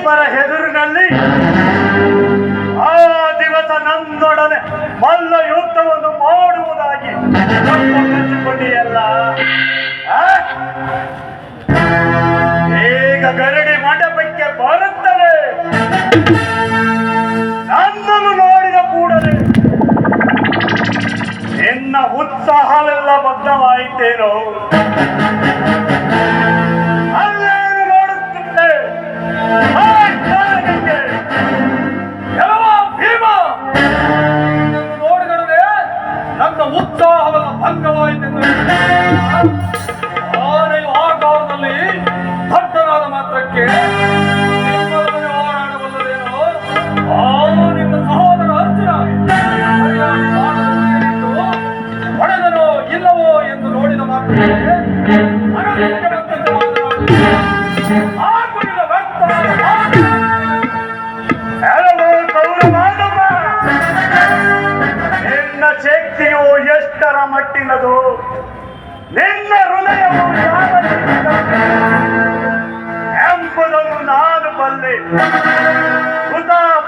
ಇಬ್ಬರ ಎದುರಿನಲ್ಲಿ ಆ ದಿವಸ ನನ್ನೊಡನೆ ಮಲ್ಲ ಯುದ್ಧವನ್ನು ಮಾಡುವುದಾಗಿ ಮೆಚ್ಚಿಕೊಂಡಿಯಲ್ಲ. ಈಗ ಗರಡಿ ಮಂಟಪಕ್ಕೆ ಬರುತ್ತದೆ. ನನ್ನನ್ನು ನೋಡಿದ ಕೂಡಲೇ ನಿನ್ನ ಉತ್ಸಾಹವೆಲ್ಲ ಭಗ್ನವಾಯಿತೇನೋ? ಅಲ್ಲೇನು ನೋಡುತ್ತಿದ್ದೆ? ಭೀಮ ನೋಡಿದರೆ ನನ್ನ ಉತ್ಸಾಹವೆಲ್ಲ ಭಂಗವಾಯಿತೆಂದು ಆನೆಯು ಆ ಕಾಲದಲ್ಲಿ ದಟ್ಟನಾದ ಮಾತ್ರಕ್ಕೆ ಹೋರಾಡಬಲ್ಲದೇನೋ? ನಿನ್ನ ಸಹೋದರ ಅರ್ಜುನ ಹೊಡೆದನೋ ಇಲ್ಲವೋ ಎಂದು ನೋಡಿದ ಮಾತ್ರಕ್ಕೆ ನಿನ್ನ ಶಕ್ತಿಯು ಎಷ್ಟರ ಮಟ್ಟಿನದು? ನಿನ್ನ ಹೃದಯವು ಎಂಬುದನ್ನು ನಾನು ಬಲ್ಲೆ.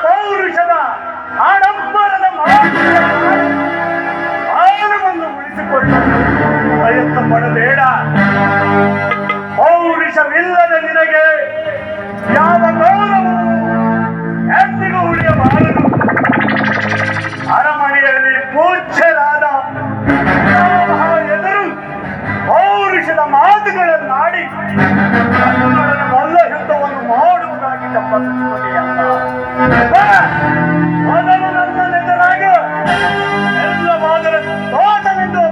ಪೌರುಷದ ಆಡಂಬರದ ಮಾನವನ್ನು ಉಳಿಸಿಕೊಳ್ಳಲು ಪ್ರಯತ್ನ ಪಡಬೇಡ. ಪೌರುಷವಿಲ್ಲದ ನಿನಗೆ ಯಾವ ಗೌರವವು ಎಂದಿಗೂ ಉಳಿಯಬಾರದು. ಅರಮನೆಯಲ್ಲಿ ಪೂಜ್ಯರಾದ ಎದುರು ಪೌರುಷದ ಮಾತುಗಳನ್ನಾಡಿ ಮಲ್ಲ ಯುದ್ಧವನ್ನು ಮಾಡುವುದಾಗಿ ತಪ್ಪಿಸಿಕೊಂಡಿಯಲ್ಲ. ಮೊದಲು ನನ್ನೆದುರಾಗ ಎಲ್ಲ ಮಾದರ ತೋಟವೆಂದು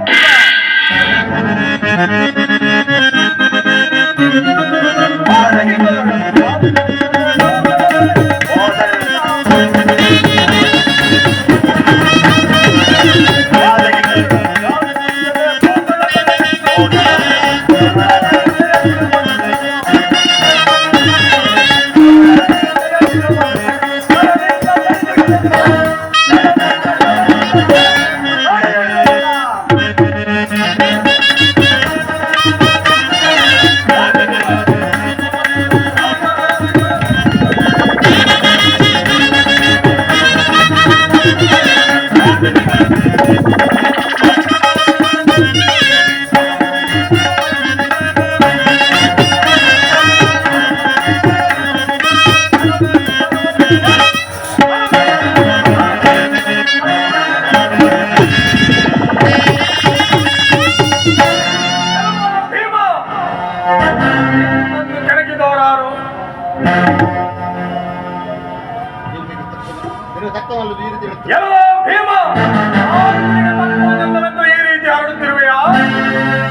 ಈ ರೀತಿ ಹರಡುತ್ತಿರುವೆಯಾ?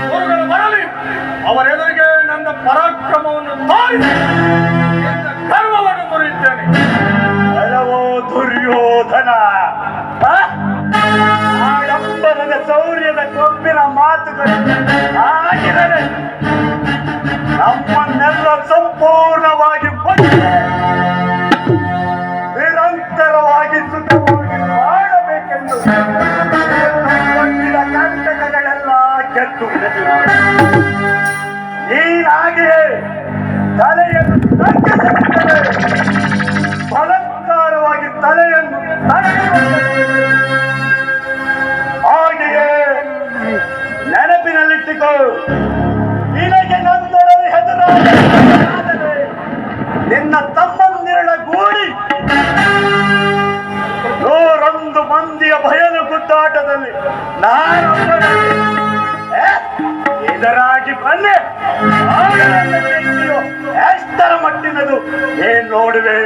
ಗುರುಗಳು ಬರಲಿ, ಅವರೆದುರಿಗೆ ನನ್ನ ಪರಾಕ್ರಮವನ್ನು ತೋರಿಸಿ ಗರ್ವವನ್ನು ಮುರಿಯುತ್ತೇನೆ. ಹಲವೋ ದುರ್ಯೋಧನ, ಆಡಂಬರದ ಶೌರ್ಯದ ಕೊಬ್ಬಿನ ಮಾತುಗಳು ಆಗಿದರೆ ನಮ್ಮನ್ನೆಲ್ಲ ಸಂಪೂರ್ಣವಾಗಿ ನಿರಂತರವಾಗಿ ಸುಖವಾಗಿ ಮಾಡಬೇಕೆಂದು ಕಂಟಕಗಳೆಲ್ಲ ಕೆಟ್ಟು ಹೀಗಾಗಿಯೇ ತಲೆಯನ್ನು ತಗ್ಗಿಸುತ್ತದೆ. ಬಲಾತ್ಕಾರವಾಗಿ ತಲೆಯನ್ನು ಹಾಗೆಯೇ ನೆನಪಿನಲ್ಲಿಟ್ಟುಕೋ. ನಿನಗೆ ನನ್ನೊಡನೆ ಹೆದರಾದರೆ ನಿನ್ನ ತಮ್ಮಂದಿರ ಗೂಡಿ 101 ಮಂದಿಯ ಬಯಲು ಗುದ್ದಾಟದಲ್ಲಿ ಇದರಾಗಿ ಬನ್ನಿ. ಎಷ್ಟರ ಮಟ್ಟಿನದು ಏನ್ ನೋಡುವೆ?